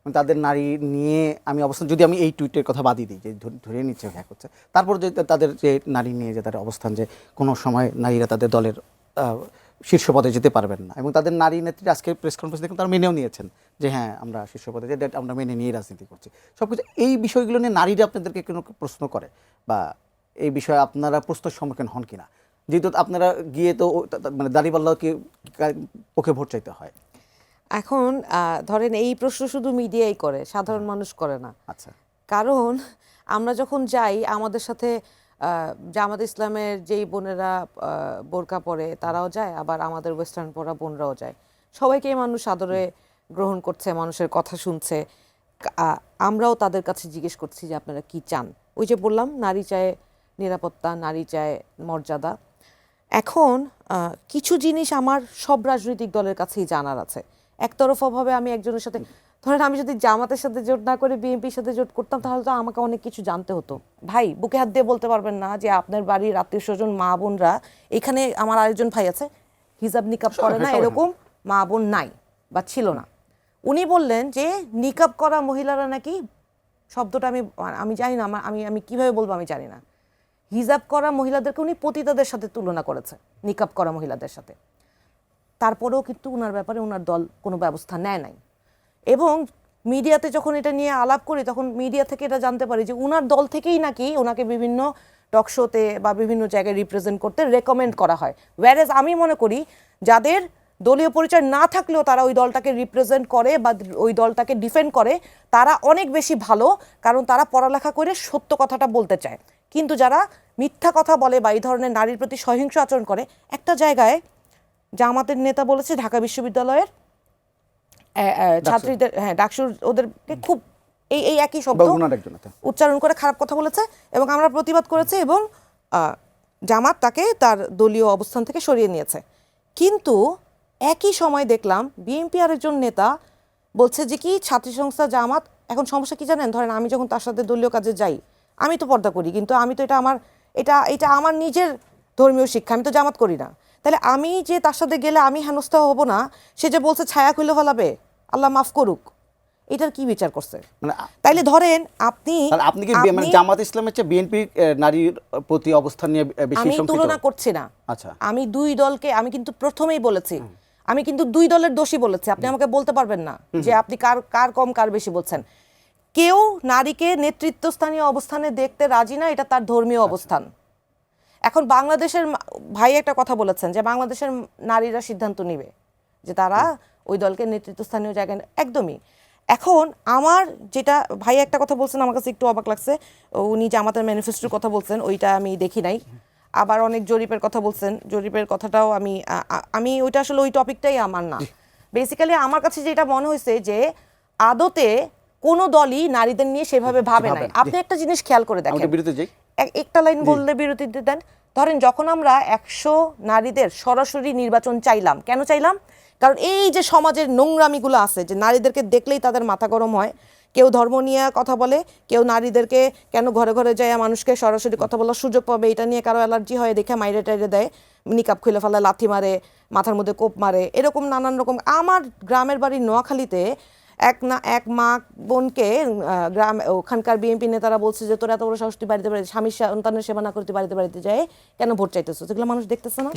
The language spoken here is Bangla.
তাদের নারী নিয়ে আমি অবস্থান, যদি আমি এই টুইটের কথা বাদই দিই যে ধরে নিচ্ছে হ্যাক হচ্ছে, তারপর যে তাদের যে নারী নিয়ে যে তাদের অবস্থান, যে কোনো সময় নারীরা তাদের দলের শীর্ষ পদে যেতে পারবেন না, এবং তাদের নারী নেত্রী আজকে প্রেস কনফারেন্স দেখুন তারা মেনেও নিয়েছেন যে হ্যাঁ আমরা শীর্ষ পদে যে আমরা মেনে নিয়ে রাজনীতি করছি সব কিছু। এই বিষয়গুলো নিয়ে নারীরা আপনাদেরকে কোনো প্রশ্ন করে, বা এই বিষয়ে আপনারা প্রশ্নের সম্মুখীন হন কিনা, যেহেতু আপনারা গিয়ে তো মানে দাঁড়িপাল্লাকে পক্ষে ভোট চাইতে হয়? এখন ধরেন এই প্রশ্ন শুধু মিডিয়াই করে, সাধারণ মানুষ করে না। আচ্ছা, কারণ আমরা যখন যাই আমাদের সাথে জামাত ইসলামের যেই বোনেরা বোরকা পরে তারাও যায়, আবার আমাদের ওয়েস্টার্ন পরা বোনরাও যায়। সবাইকে মানুষ আদরে গ্রহণ করছে, মানুষের কথা শুনছে। আমরাও তাদের কাছে জিজ্ঞেস করছি যে আপনারা কি চান। ওই যে বললাম, নারী চায় নিরাপত্তা, নারী চায় মর্যাদা। এখন কিছু জিনিস আমার সব রাজনৈতিক দলের কাছেই জানার আছে। একতরফাভাবে আমি একজনের সাথে, ধরেন আমি যদি জামাতের সাথে জোট না করে বিএনপির সাথে জোট করতাম, তাহলে তো আমাকে অনেক কিছু জানতে হতো। ভাই, বুকে হাত দিয়ে বলতে পারবেন না যে আপনার বাড়ির আত্মীয় স্বজন মা বোনরা, এখানে আমার আরেকজন ভাই আছে হিজাব নিকাব করে না, এরকম মা বোন নাই বা ছিল না। উনি বললেন যে নিকাব করা মহিলারা নাকি, শব্দটা আমি জানি না, আমি কিভাবে বলবো আমি জানি না, হিজাব করা মহিলাদেরকে উনি পতিতাদের সাথে তুলনা করেছে নিকাব করা মহিলাদের সাথে। তারপরেও কিন্তু উনার ব্যাপারে উনার দল কোনো ব্যবস্থা নেয় নাই। এবং মিডিয়াতে যখন এটা নিয়ে আলাপ করি, তখন মিডিয়া থেকে এটা জানতে পারি যে উনার দল থেকেই নাকি ওনাকে বিভিন্ন টক শোতে বা বিভিন্ন জায়গায় রিপ্রেজেন্ট করতে রেকমেন্ড করা হয়। ওয়্যারেজ আমি মনে করি যাদের দলীয় পরিচয় না থাকলেও তারা ওই দলটাকে রিপ্রেজেন্ট করে বা ওই দলটাকে ডিফেন্ড করে, তারা অনেক বেশি ভালো, কারণ তারা পড়ালেখা করে সত্য কথাটা বলতে চায়। কিন্তু যারা মিথ্যা কথা বলে বা এই ধরনের নারীর প্রতি সহিংস আচরণ করে, একটা জায়গায় জামাতের নেতা বলেছে ঢাকা বিশ্ববিদ্যালয়ের ছাত্রীদের, হ্যাঁ ডাকসুর, ওদেরকে খুব এই একই শব্দ উচ্চারণ করে খারাপ কথা বলেছে, এবং আমরা প্রতিবাদ করেছি, এবং জামাত তাকে তার দলীয় অবস্থান থেকে সরিয়ে নিয়েছে। কিন্তু একই সময় দেখলাম বিএনপি আরেকজন নেতা বলছে যে কি ছাত্রী সংস্থা জামাত, এখন সমস্যা কি জানেন, ধরেন আমি যখন তার সাথে দলীয় কাজে যাই, আমি তো পর্দা করি, কিন্তু আমি তো এটা আমার নিজের ধর্মীয় শিক্ষা, আমি তো জামাত করি না। তাহলে আমি যে তার সাথে গেলে আমি হেনস্থা হব না, সে যে বলছে ছায়া খুলে ফেলাবে, আল্লাহ মাফ করুক, এটার কি বিচার করছে? তাইলে ধরেন আপনি কি জামাত ইসলামের চেয়ে বিএনপি নারীর প্রতি অবস্থান নিয়ে বেশি আমি তুলনা করছি না। আচ্ছা, আমি দুই দলকে, আমি কিন্তু প্রথমেই বলেছি, আমি কিন্তু দুই দলের দোষী বলেছি। আপনি আমাকে বলতে পারবেন না যে আপনি কার কম কার বেশি বলছেন। কেউ নারীকে নেতৃত্বস্থানীয় অবস্থানে দেখতে রাজি না, এটা তার ধর্মীয় অবস্থান। এখন বাংলাদেশের ভাই একটা কথা বলেছেন যে বাংলাদেশের নারীরা সিদ্ধান্ত নিবে যে তারা ওই দলকে নেতৃত্বস্থানীয় জায়গায়, একদমই। এখন আমার যেটা ভাই একটা কথা বলছেন, আমার কাছে একটু অবাক লাগছে, উনি যে আমাদের ম্যানিফেস্টোর কথা বলছেন ওইটা আমি দেখি নাই। আবার অনেক জরিপের কথা বলছেন, জরিপের কথাটাও আমি ওইটা আসলে ওই টপিকটাই আমার না। বেসিক্যালি আমার কাছে যেটা মনে হয়েছে যে আদতে কোনো দলই নারীদের নিয়ে সেভাবে ভাবে নাই। আপনি একটা জিনিস খেয়াল করে দেখেন, একটা লাইন বললে বিরতি দেন। ধরেন যখন আমরা 100 নারীদের সরাসরি নির্বাচন চাইলাম, কেন চাইলাম? কারণ এই যে সমাজের নোংরামিগুলো আছে, যে নারীদেরকে দেখলেই তাদের মাথা গরম হয়, কেউ ধর্ম নিয়ে কথা বলে, কেউ নারীদেরকে কেন ঘরে ঘরে যায় মানুষকে সরাসরি কথা বলার সুযোগ পাবে এটা নিয়ে কারো অ্যালার্জি হয় দেখে মাইরে টাইরে দেয়, নিকাব খুলে ফেলে, লাথি মারে, মাথার মধ্যে কোপ মারে, এরকম নানান রকম। আমার গ্রামের বাড়ি নোয়াখালীতে এক মা বোনকে গ্রাম ওখানকার বিএনপি নেতারা বলছে যে তোর এত বড় সাহস, তুই বাড়িতে স্বামীর সন্তানের সেবা না করতে বাড়িতে যায়, কেন ভোট চাইতেছো? যেগুলো মানুষ দেখতেছে না।